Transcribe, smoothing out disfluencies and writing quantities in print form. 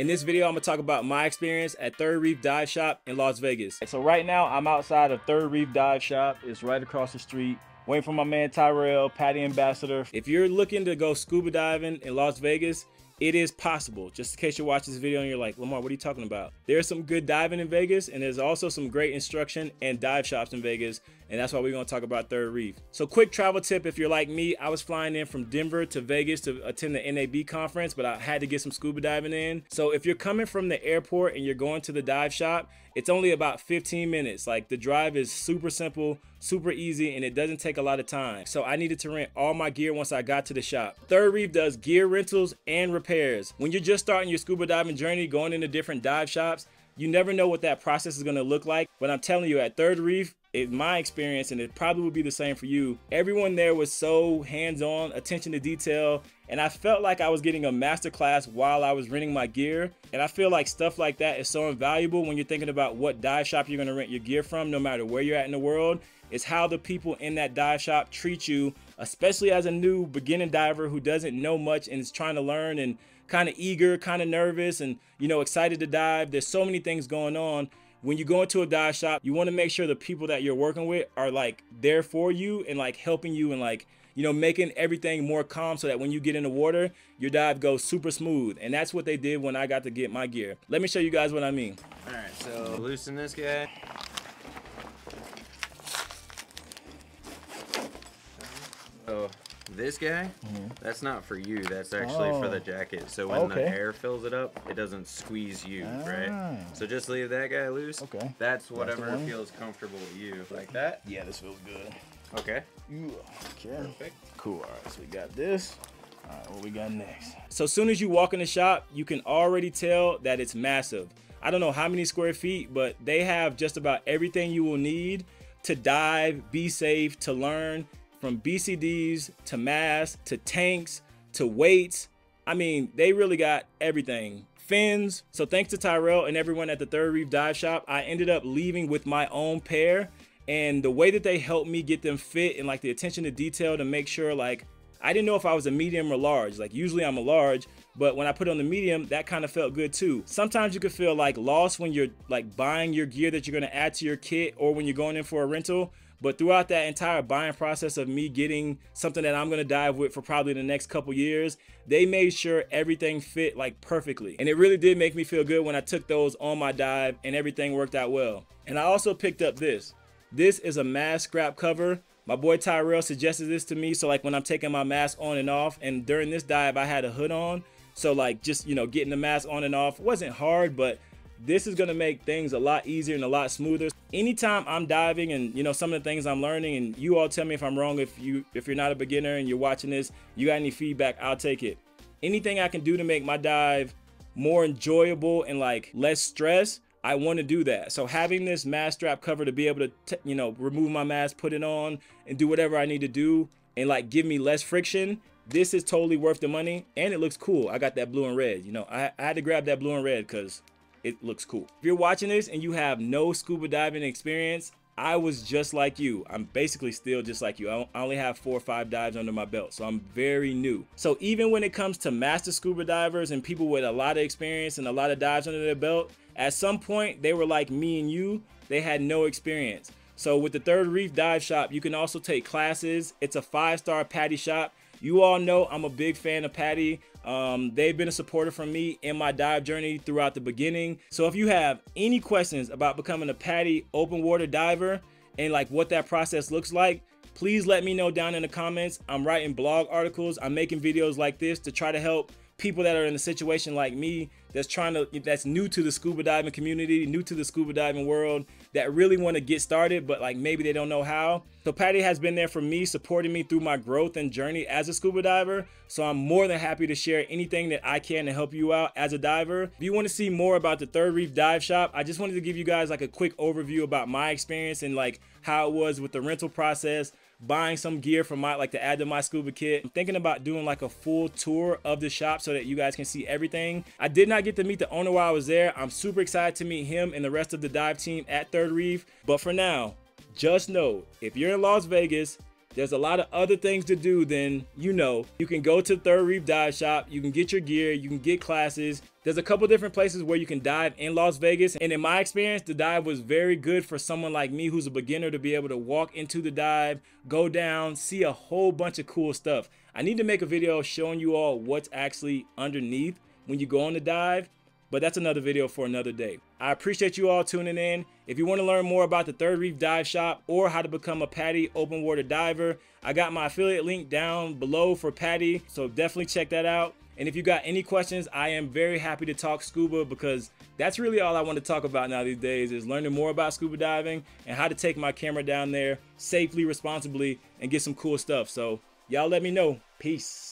In this video, I'm gonna talk about my experience at Third Reef Dive Shop in Las Vegas. So right now, I'm outside of Third Reef Dive Shop. It's right across the street. Waiting for my man Tyrell, PADI ambassador. If you're looking to go scuba diving in Las Vegas, it is possible. Just in case you watch this video and you're like, Lemar, what are you talking about? There's some good diving in Vegas, and there's also some great instruction and dive shops in Vegas, and that's why we're gonna talk about Third Reef. So quick travel tip, if you're like me, I was flying in from Denver to Vegas to attend the NAB conference, but I had to get some scuba diving in. So if you're coming from the airport and you're going to the dive shop, it's only about 15 minutes. Like, the drive is super simple, super easy, and it doesn't take a lot of time. So I needed to rent all my gear once I got to the shop. Third Reef does gear rentals and repairs. When you're just starting your scuba diving journey, going into different dive shops, you never know what that process is gonna look like. But I'm telling you, at Third Reef, in my experience, and it probably will be the same for you, everyone there was so hands-on, attention to detail, and I felt like I was getting a masterclass while I was renting my gear. And I feel like stuff like that is so invaluable when you're thinking about what dive shop you're gonna rent your gear from, no matter where you're at in the world. It's how the people in that dive shop treat you, especially as a new beginning diver who doesn't know much and is trying to learn and kind of eager, kind of nervous, and excited to dive. There's so many things going on. When you go into a dive shop, you want to make sure the people that you're working with are like there for you and like helping you and like making everything more calm, so that when you get in the water, your dive goes super smooth. And that's what they did when I got to get my gear. Let me show you guys what I mean. All right, so loosen this guy. So this guy, that's not for you. That's actually for the jacket. So when the air fills it up, it doesn't squeeze you, right? So just leave that guy loose. Okay. That's whatever feels comfortable to you. Like that? Yeah, this feels good. Okay. Okay. Perfect. Cool. All right, so we got this. All right, what we got next? So as soon as you walk in the shop, you can already tell that it's massive. I don't know how many square feet, but they have just about everything you will need to dive, be safe, to learn. From BCDs to masks to tanks to weights. I mean, they really got everything. Fins. So thanks to Tyrell and everyone at the Third Reef Dive Shop, I ended up leaving with my own pair. And the way that they helped me get them fit and like the attention to detail to make sure, like, I didn't know if I was a medium or large. Like, usually I'm a large, but when I put on the medium, that kind of felt good too. Sometimes you could feel like lost when you're like buying your gear that you're gonna add to your kit, or when you're going in for a rental. But throughout that entire buying process of me getting something that I'm gonna dive with for probably the next couple years, they made sure everything fit like perfectly. And it really did make me feel good when I took those on my dive and everything worked out well. And I also picked up this. This is a mask strap cover. My boy Tyrell suggested this to me, so like when I'm taking my mask on and off, and during this dive I had a hood on, so like just getting the mask on and off wasn't hard, but this is gonna make things a lot easier and a lot smoother. Anytime I'm diving and some of the things I'm learning, and you all tell me if I'm wrong, if you're not a beginner and you're watching this, you got any feedback, I'll take it. Anything I can do to make my dive more enjoyable and like less stress, I want to do that. So having this mask strap cover to be able to remove my mask, put it on, and do whatever I need to do and like give me less friction, this is totally worth the money, and it looks cool. I got that blue and red. I had to grab that blue and red because it looks cool. If you're watching this and you have no scuba diving experience, I was just like you. I'm basically still just like you. I only have 4 or 5 dives under my belt, so I'm very new. So even when it comes to master scuba divers and people with a lot of experience and a lot of dives under their belt, at some point they were like me and you, they had no experience. So with the Third Reef Dive Shop, you can also take classes. It's a 5-star PADI shop. You all know I'm a big fan of PADI. They've been a supporter from me in my dive journey throughout the beginning. So if you have any questions about becoming a PADI open water diver and like what that process looks like, please let me know down in the comments. I'm writing blog articles. I'm making videos like this to try to help people that are in a situation like me that's new to the scuba diving community, new to the scuba diving world, that really want to get started, but like maybe they don't know how. So PADI has been there for me, supporting me through my growth and journey as a scuba diver. So I'm more than happy to share anything that I can to help you out as a diver. If you want to see more about the Third Reef Dive Shop, I just wanted to give you guys like a quick overview about my experience and like how it was with the rental process, buying some gear for to add to my scuba kit. I'm thinking about doing like a full tour of the shop so that you guys can see everything. I did not get to meet the owner while I was there. I'm super excited to meet him and the rest of the dive team at Third Reef. But for now, just know, if you're in Las Vegas there's a lot of other things to do than, you know, you can go to Third Reef Dive Shop, you can get your gear, you can get classes. There's a couple different places where you can dive in Las Vegas. And in my experience, the dive was very good for someone like me who's a beginner to be able to walk into the dive, go down, see a whole bunch of cool stuff. I need to make a video showing you all what's actually underneath when you go on the dive, but that's another video for another day. I appreciate you all tuning in. If you want to learn more about the Third Reef Dive Shop or how to become a PADI open water diver, I got my affiliate link down below for PADI, so definitely check that out. And if you got any questions, I am very happy to talk scuba, because that's really all I want to talk about now these days, is learning more about scuba diving and how to take my camera down there safely, responsibly, and get some cool stuff. So y'all let me know. Peace.